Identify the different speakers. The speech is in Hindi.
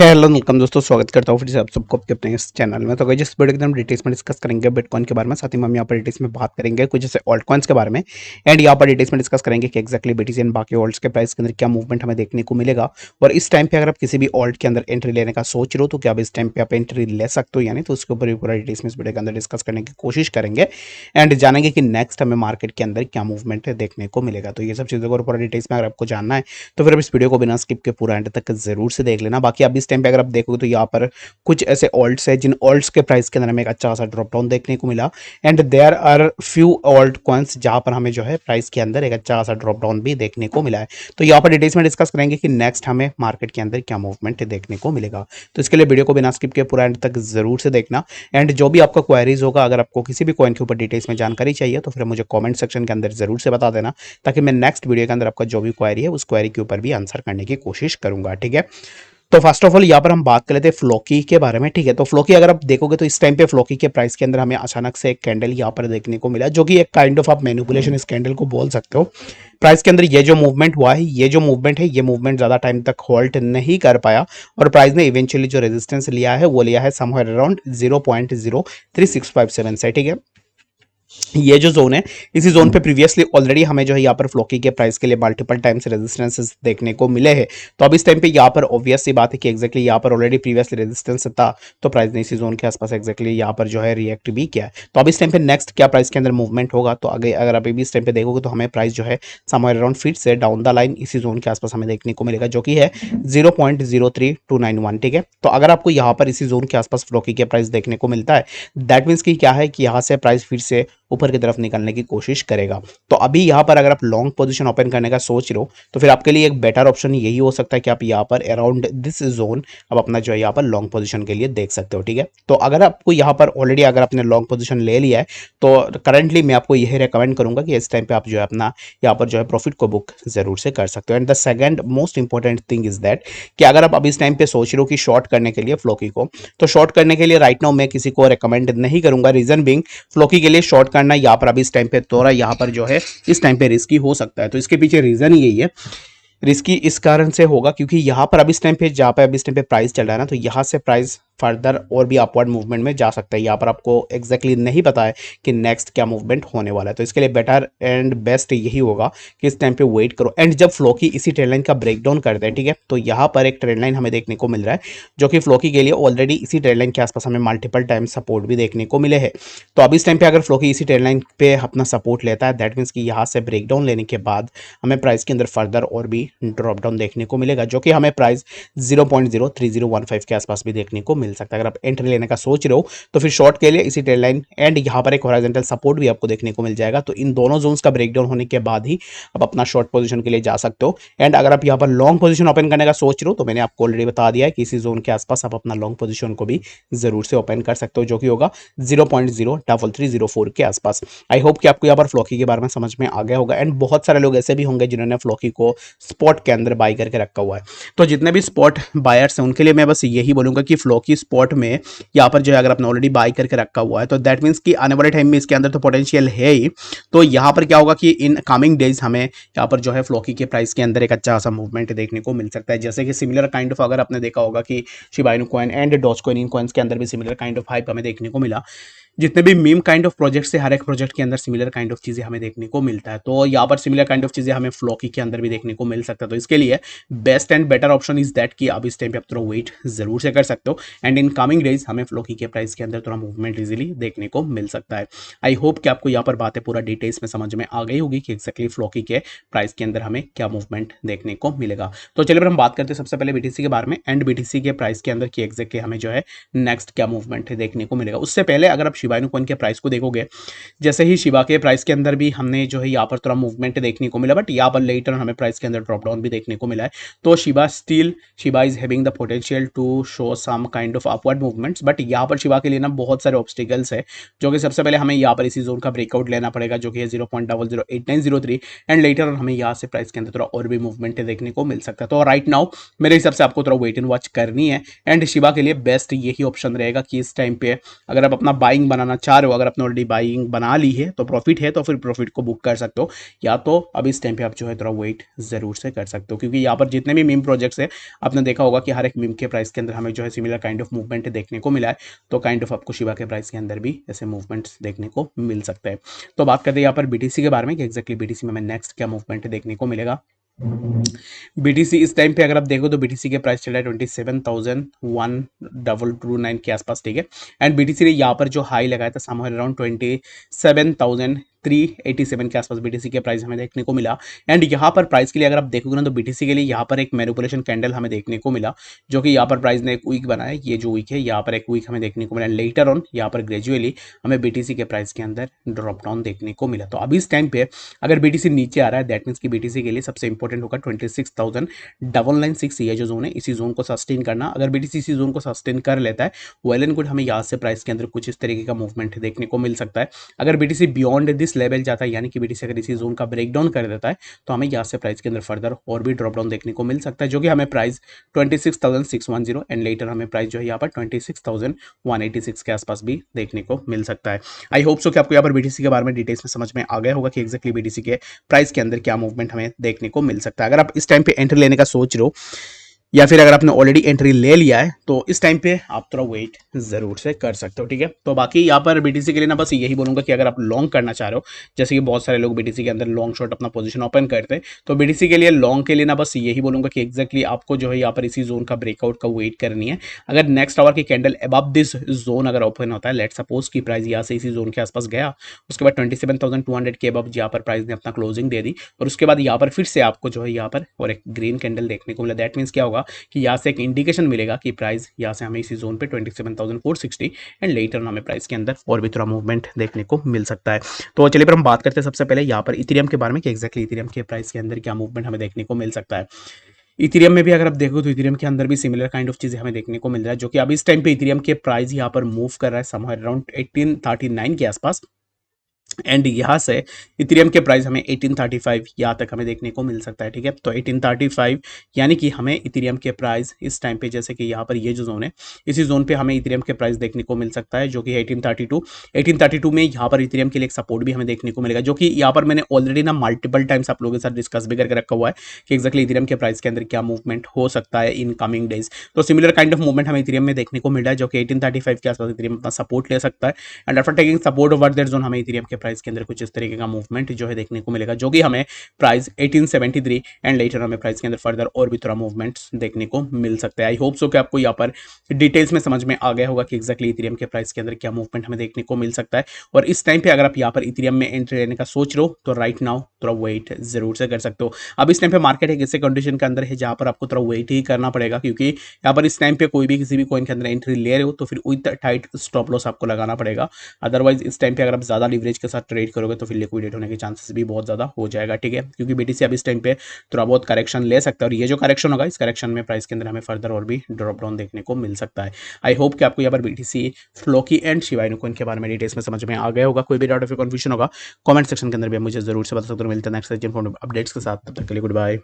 Speaker 1: हेलो वेलकम दोस्तों, स्वागत करता हूँ फिर से आप सबको आपके अपने इस चैनल में। तो गाइस जिस वीडियो के अंदर डिटेल्स में डिस्कस करेंगे बिटकॉइन के बारे में, साथ ही हम यहाँ पर डिटेल्स में बात करेंगे कुछ जैसे ऑल्ट कॉइन्स के बारे में। एंड यहाँ पर डिटेल्स में डिस्कस करेंगे कि एक्जैक्टली बीटीसी एंड बाकी ऑल्ट्स के प्राइस के अंदर क्या मूवमेंट हमें देखने को मिलेगा। और इस टाइम पे अगर आप किसी भी ऑल्ट के अंदर एंट्री लेने का सोच रहे हो तो क्या आप इस टाइम पे आप एंट्री ले सकते हो या नहीं, तो उसके ऊपर भी पूरा डिटेल्स में इस वीडियो के अंदर डिस्कस करने की कोशिश करेंगे। एंड जानेंगे कि नेक्स्ट हमें मार्केट के अंदर क्या मूवमेंट देखने को मिलेगा। तो ये सब चीज़ों को पूरा डिटेल्स में अगर आपको जानना है तो फिर आप इस वीडियो को बिना स्किप के पूरा एंड तक जरूर से देख लेना। बाकी अब इस टाइम पे अगर आप देखोगे तो यहाँ पर कुछ ऐसे ऑल्ट्स है जिन ऑल्ट्स के प्राइस के अंदर हमें एक अच्छा सा ड्रॉप डाउन देखने को मिला। And there are few alt coins जहां पर हमें जो है प्राइस के अंदर एक अच्छा सा ड्रॉप डाउन भी देखने को मिला है। तो यहाँ पर डिटेल्स में डिस्कस करेंगे कि नेक्स्ट हमें मार्केट के अंदर क्या मूवमेंट देखने को मिलेगा। तो इसके लिए वीडियो को बिना स्किप के पूरा एंड तक जरूर से देखना। एंड जो भी आपका क्वेरीज होगा, अगर आपको किसी भी कॉइन के ऊपर डिटेल्स में जानकारी चाहिए तो फिर मुझे कॉमेंट सेक्शन के अंदर जरूर से बता देना, ताकि मैं नेक्स्ट वीडियो के अंदर आपका जो भी क्वेरी है उस क्वेरी के ऊपर भी आंसर करने की कोशिश करूंगा। ठीक है, तो फर्स्ट ऑफ ऑल यहाँ पर हम बात कर लेते हैं फ्लोकी के बारे में। ठीक है, तो फ्लोकी अगर आप देखोगे तो इस टाइम पे फ्लोकी के प्राइस के अंदर हमें अचानक से एक कैंडल यहाँ पर देखने को मिला, जो कि एक काइंड ऑफ आप मैनिपुलेशन इस कैंडल को बोल सकते हो। प्राइस के अंदर ये जो मूवमेंट हुआ है, ये मूवमेंट ज्यादा टाइम तक होल्ड नहीं कर पाया और प्राइस ने इवेंचुअली जो रेजिस्टेंस लिया है वो लिया है समवेयर अराउंड 0.03657 से। ठीक है, ये जो जोन है, इसी जोन पे प्रीवियसली ऑलरेडी हमें जो है यहाँ पर फ्लोकी के प्राइस के लिए मल्टीपल टाइम्स रेजिस्टेंसेस देखने को मिले हैं। तो अब इस टाइम पे यहाँ पर ऑब्वियस सी बात है कि एक्जैक्टली यहाँ पर ऑलरेडी प्रीवियसली रेजिस्टेंस था, तो प्राइस ने इसी जोन के आसपास एक्जैक्टली यहाँ पर जो है रिएक्ट भी किया है। तो अब इस टाइम पे नेक्स्ट क्या प्राइस के अंदर मूवमेंट होगा, तो आगे अगर आप भी इस टाइम पे देखोगे तो हमें प्राइस जो है समवेयर अराउंड फिर से डाउन द लाइन इसी जोन के आसपास हमें देखने को मिलेगा, जो कि है 0.03291। ठीक है, तो अगर आपको यहाँ पर इसी जोन के आसपास फ्लोकी के प्राइस देखने को मिलता है, दैट मीन्स की क्या है कि यहाँ से प्राइस फिर से ऊपर की तरफ निकलने की कोशिश करेगा। तो अभी यहाँ पर अगर आप लॉन्ग पोजीशन ओपन करने का सोच रहे हो तो फिर आपके लिए एक बेटर ऑप्शन यही हो सकता है कि आप यहाँ पर अराउंड दिस जोन आप अपना जो है यहाँ पर लॉन्ग पोजीशन के लिए देख सकते हो। ठीक है, तो अगर आपको यहाँ पर ऑलरेडी अगर आपने लॉन्ग पोजीशन ले लिया है तो करंटली मैं आपको यही रिकमेंड करूंगा कि इस टाइम पे आप जो है अपना यहाँ पर जो है प्रॉफिट को बुक जरूर से कर सकते हो। And the second most important thing is that कि अगर आप अभी इस टाइम पे सोच रहे हो कि शॉर्ट करने के लिए फ्लोकी को, तो शॉर्ट करने के लिए राइट नाउ मैं किसी को रिकमेंड नहीं करूंगा। रीजन बिंग, फ्लोकी के लिए शॉर्ट करना यहाँ पर अभी इस टाइम पे थोड़ा यहाँ पर जो है इस टाइम पे रिस्की हो सकता है। तो इसके पीछे रीजन यही है, रिस्की इस कारण से होगा क्योंकि यहाँ पर अभी इस टाइम पे जहाँ पे अभी इस टाइम पे प्राइस चल रहा है ना, तो यहाँ से प्राइस फर्दर और भी अपवर्ड मूवमेंट में जा सकता है। यहाँ पर आपको एग्जैक्टली नहीं पता है कि नेक्स्ट क्या मूवमेंट होने वाला है। तो इसके लिए बेटर एंड बेस्ट यही होगा कि इस टाइम पे वेट करो। एंड जब फ्लोकी इसी ट्रेंड लाइन का ब्रेक डाउन करते हैं, ठीक है, तो यहाँ पर एक ट्रेंड लाइन हमें देखने को मिल रहा है, जो कि फ्लोकी के लिए ऑलरेडी इसी ट्रेंड लाइन के आसपास हमें मल्टीपल टाइम सपोर्ट भी देखने को मिले हैं। तो अब इस टाइम पे अगर फ्लोकी इसी ट्रेंड लाइन पे अपना सपोर्ट लेता है, दैट मीन्स कि यहाँ से ब्रेक डाउन लेने के बाद हमें प्राइस के अंदर फर्दर और भी ड्रॉप डाउन देखने को मिलेगा, जो कि हमें प्राइस 0.03015 के आसपास भी देखने को मिल सकता है। अगर आप एंट्री लेने का सोच रहे हो तो फिर शॉर्ट के लिए इसी ट्रेंड लाइन एंड यहाँ पर एक हॉरिजॉन्टल सपोर्ट भी आपको देखने को मिल जाएगा। तो इन दोनों जोन्स का ब्रेकडाउन होने के बाद ही आप अपना शॉर्ट पोजीशन के लिए जा सकते हो। एंड अगर आप यहाँ पर लॉन्ग पोजीशन ओपन करने का सोच रहे हो तो मैंने आपको ऑलरेडी बता दिया है कि इसी जोन के आसपास आप अपना लॉन्ग पोजीशन को भी जरूर से ओपन कर सकते हो, जो कि होगा 0.03304 के आसपास। आई होप कि आपको यहाँ पर फ्लोकी के बारे में समझ में आ गया होगा। एंड बहुत सारे लोग ऐसे भी होंगे जिन्होंने फ्लोकी को स्पॉट के अंदर बाई करके रखा हुआ है। तो जितने भी स्पॉट बायर्स हैं उनके लिए मैं बस यही बोलूंगा कि फ्लोकी स्पॉट में यहाँ पर जो है अगर आपने ऑलरेडी बाई करके रखा हुआ है तो दैट मीन्स कि आने वाले टाइम में इसके अंदर तो पोटेंशियल है ही। तो यहाँ पर क्या होगा कि इन कमिंग डेज हमें यहाँ पर जो है फ्लोकी के प्राइस के अंदर एक अच्छा सा मूवमेंट देखने को मिल सकता है। जैसे कि सिमिलर काइंड ऑफ अगर आपने देखा होगा कि Shiba Inu coin and Doge coin इन कॉइन्स के अंदर भी सिमिलर काइंड ऑफ हाइप हमें देखने को मिला। जितने भी मीम काइंड ऑफ प्रोजेक्ट्स है, हर एक प्रोजेक्ट के अंदर सिमिलर काइंड ऑफ चीज़ें हमें देखने को मिलता है। तो यहाँ पर सिमिलर काइंड ऑफ चीज़ें हमें फ्लोकी के अंदर भी देखने को मिल सकता है। तो इसके लिए best and better option is that कि अब इस टाइम पे आप थोड़ा वेट जरूर से कर सकते हो। एंड इन कमिंग डेज हमें फ्लोकी के प्राइस के अंदर थोड़ा मूवमेंट इजीली देखने को मिल सकता है। आई होप कि आपको यहाँ पर बातें पूरा डिटेल्स में समझ में आ गई होगी कि एक्जैक्टली फ्लोकी के प्राइस के अंदर हमें क्या मूवमेंट देखने को मिलेगा। तो चलिए हम बात करते हैं सबसे पहले बीटीसी के बारे में एंड बीटीसी के प्राइस के अंदर की एक्जैक्टली हमें जो है नेक्स्ट क्या मूवमेंट देखने को मिलेगा। उससे पहले अगर आप शिबा इनू कॉइन के प्राइस को देखोगे, जैसे ही शिबा के प्राइस के अंदर भी हमने जो है यहाँ पर थोड़ा मूवमेंट देखने को मिला, बट यहाँ पर लेटर हमें प्राइस के अंदर ड्रॉप डाउन भी देखने को मिला है। तो Shiba is having the potential to show some kind of upward movements, but यहाँ पर शिबा के लिए ना बहुत सारे ऑब्स्टिकल्स है, जो कि सबसे पहले हमें यहाँ पर इसी जोन का ब्रेकआउट लेना पड़ेगा, जो कि है 0.008903 एंड लेटर हमें यहाँ से प्राइस के अंदर थोड़ा और भी मूवमेंट देखने को मिल सकता है। तो राइट नाउ मेरे हिसाब से आपको थोड़ा वेट एंड वॉच करनी है। एंड शिबा के लिए बेस्ट यही ऑप्शन रहेगा कि इस टाइम पे अगर आप अपना बाइंग बाइंग बनाना चाह रहे हो, अगर आपने ऑलरेडी बाइंग बना ली है तो प्रॉफिट है तो फिर प्रॉफिट को बुक कर सकते हो, या तो अभी इस टाइम पे आप जो है थोड़ा वेट जरूर से कर सकते हो, क्योंकि यहाँ पर जितने भी मीम प्रोजेक्ट्स है आपने देखा होगा कि हर एक मीम के प्राइस के अंदर हमें जो है सिमिलर काइंड ऑफ मूवमेंट देखने को मिला है। तो काइंड ऑफ आपको शिबा के प्राइस के अंदर भी ऐसे मूवमेंट्स देखने को मिल सकते हैं। तो बात करते हैं यहाँ पर बीटीसी के बारे में कि एक्जैक्टली बीटीसी में हमें नेक्स्ट क्या मूवमेंट देखने को मिलेगा। बीटीसी इस टाइम पे अगर आप देखो तो बीटीसी के प्राइस चल रहा है 27,1229 के आसपास, ठीक है। एंड बीटीसी ने यहाँ पर जो हाई लगाया था समवेयर अराउंड 27,387 के आसपास बीटीसी के प्राइस हमें देखने को मिला। एंड यहाँ पर प्राइस के लिए अगर आप देखोगे ना तो बीटीसी के लिए यहाँ पर एक मैनिपुलेशन कैंडल हमें देखने को मिला, जो कि यहाँ पर प्राइस ने एक वीक बनाया। ये जो वीक है यहाँ पर एक वीक हमें देखने को मिला, लेटर ऑन यहाँ पर ग्रेजुअली हमें बीटीसी के प्राइस के अंदर ड्रॉप डाउन देखने को मिला। तो अभी इस टाइम पे अगर बीटीसी नीचे आ रहा है दैट मीन्स कि बीटीसी के लिए सबसे इंपॉर्टेंट होगा 26,996 ये जो जोन है, इसी जोन को सस्टेन करना। अगर बीटीसी इसी जोन को सस्टेन कर लेता है वेल एंड गुड, हमें यहाँ से प्राइस के अंदर कुछ इस तरीके का मूवमेंट देखने को मिल सकता है। अगर बीटीसी बियॉन्ड दिस लेवल जाता है, यानी कि बीटीसी अगर इसी जोन का ब्रेक डाउन कर देता है, तो हमें यहाँ से प्राइस के अंदर फर्दर और भी ड्रॉप डाउन देखने को मिल सकता है, जो कि हमें प्राइस 26,610 एंड लेटर हमें प्राइस जो है यहाँ पर 26,186 के आसपास भी देखने को मिल सकता है। आई होप सो कि आपको यहाँ पर बीटीसी के बारे में डिटेल्स में समझ में आ गया होगा कि एक्जैक्टली बीटीसी के प्राइस के अंदर क्या मूवमेंट हमें देखने को मिल सकता है। अगर आप इस टाइम पे एंट्री लेने का सोच रहे हो या फिर अगर आपने ऑलरेडी एंट्री ले लिया है तो इस टाइम पे आप थोड़ा वेट जरूर से कर सकते हो, ठीक है। तो बाकी यहाँ पर बीटीसी के लिए ना बस यही बोलूंगा कि अगर आप लॉन्ग करना चाह रहे हो, जैसे कि बहुत सारे लोग बीटीसी के अंदर लॉन्ग शॉट अपना पोजीशन ओपन करते हैं, तो बीटीसी के लिए लॉन्ग के लिए ना बस यही बोलूंगा कि एक्जैक्टली आपको जो है यहाँ पर इसी जोन का ब्रेकआउट का वेट करनी है। अगर नेक्स्ट आवर की कैंडल अबव दिस जोन अगर ओपन होता है, लेट सपोज की प्राइस यहाँ से इसी जोन के आसपास गया, उसके बाद 27,200 के अबव यहाँ पर प्राइस ने अपना क्लोजिंग दे दी, और उसके बाद यहाँ पर फिर से आपको जो है यहाँ पर और एक ग्रीन कैंडल देखने को मिला, दैट मीन्स क्या होगा कि यहाँ से एक इंडिकेशन मिलेगा कि प्राइस यहाँ से हमें इसी जोन पे 27,460 एंड लेटर हमें प्राइस के अंदर और भी थोड़ा मूवमेंट देखने को मिल सकता है। तो चलिए पर हम बात करते हैं सबसे पहले यहाँ पर इथेरियम के बारे में कि एक्जैक्टली इथेरियम के प्राइस के अंदर क्या मूवमेंट हमें देखने को मिल सकता है। इथेरियम में भी अगर आप देखो तो इथेरियम के अंदर भी सिमिलर काइंड ऑफ चीजें हमें देखने को मिल रहा है, जो कि अभी इस टाइम पे इथेरियम के प्राइस यहाँ पर मूव कर रहा है समवेयर अराउंड 1839 के आसपास। एंड यहाँ से इथेरियम के प्राइस हमें 1835 यहाँ तक हमें देखने को मिल सकता है, ठीक है। तो 1835 यानी कि हमें इथेरियम के प्राइस इस टाइम पे, जैसे कि यहाँ पर ये जो जोन है, इसी जोन पे हमें इथेरियम के प्राइस देखने को मिल सकता है, जो कि 1832 में यहाँ पर इथेरियम के लिए एक सपोर्ट भी हमें देखने को मिलेगा, जो कि यहाँ पर मैंने ऑलरेडी ना मल्टीपल टाइम्स आप लोगों के साथ डिस्कस भी करके रखा हुआ है कि एक्जैक्टली इथेरियम के प्राइस के अंदर क्या मूवमेंट हो सकता है इन कमिंग डेज। तो सिमिलर काइंड ऑफ मूवमेंट हमें इथेरियम में देखने को मिल रहा है, जो कि 1835 के आसपास इथेरियम अपना सपोर्ट ले सकता है। And after taking support over that zone हमें इथेरियम के प्राइस के अंदर कुछ इस तरीके का मूवमेंट जो है देखने को मिलेगा, जो कि हमें प्राइस 1873 एंड लेटर हमें प्राइस के अंदर फर्दर और भी थोड़ा मूवमेंट्स देखने को मिल सकते हैं। आई होप सो कि आपको यहाँ पर डिटेल्स में समझ में आ गया होगा कि एक्जैक्टली इथेरियम के प्राइस के अंदर क्या मूवमेंट हमें देखने को मिल सकता है। और इस टाइम पे अगर आप यहाँ पर इथेरियम में एंट्री लेने का सोच रहे हो तो राइट नाउ थोड़ा वेट जरूर से कर सकते हो। अब इस टाइम पे मार्केट एक ऐसे कंडीशन के अंदर है जहाँ पर आपको थोड़ा वेट ही करना पड़ेगा, क्योंकि यहाँ पर इस टाइम पे कोई भी किसी भी कॉइन के अंदर एंट्री ले रहे हो तो फिर विद टाइट स्टॉप लॉस आपको लगाना पड़ेगा। अदरवाइज इस टाइम पे अगर आप ज्यादा लिवरेज के साथ ट्रेड करोगे तो फिर लिक्विडेट होने के चांसेस भी बहुत ज़्यादा हो जाएगा, ठीक है। क्योंकि बीटीसी अब इस टाइम पे थोड़ा बहुत करेक्शन ले सकता है, और ये जो करेक्शन होगा इस करेक्शन में प्राइस के अंदर हमें फर्दर और भी ड्रॉप डाउन देखने को मिल सकता है। आई होप कि आपको यहाँ पर BTC, Floki and Shiba Inu coin के बारे में डिटेल्स में समझ में आ गया होगा। कोई भी डाउट या कंफ्यूजन होगा कमेंट सेक्शन के अंदर भी मुझे जरूर से बता सकते हो। मिलते हैं नेक्स्ट अपडेट्स के साथ, तब तक के लिए गुड बाय।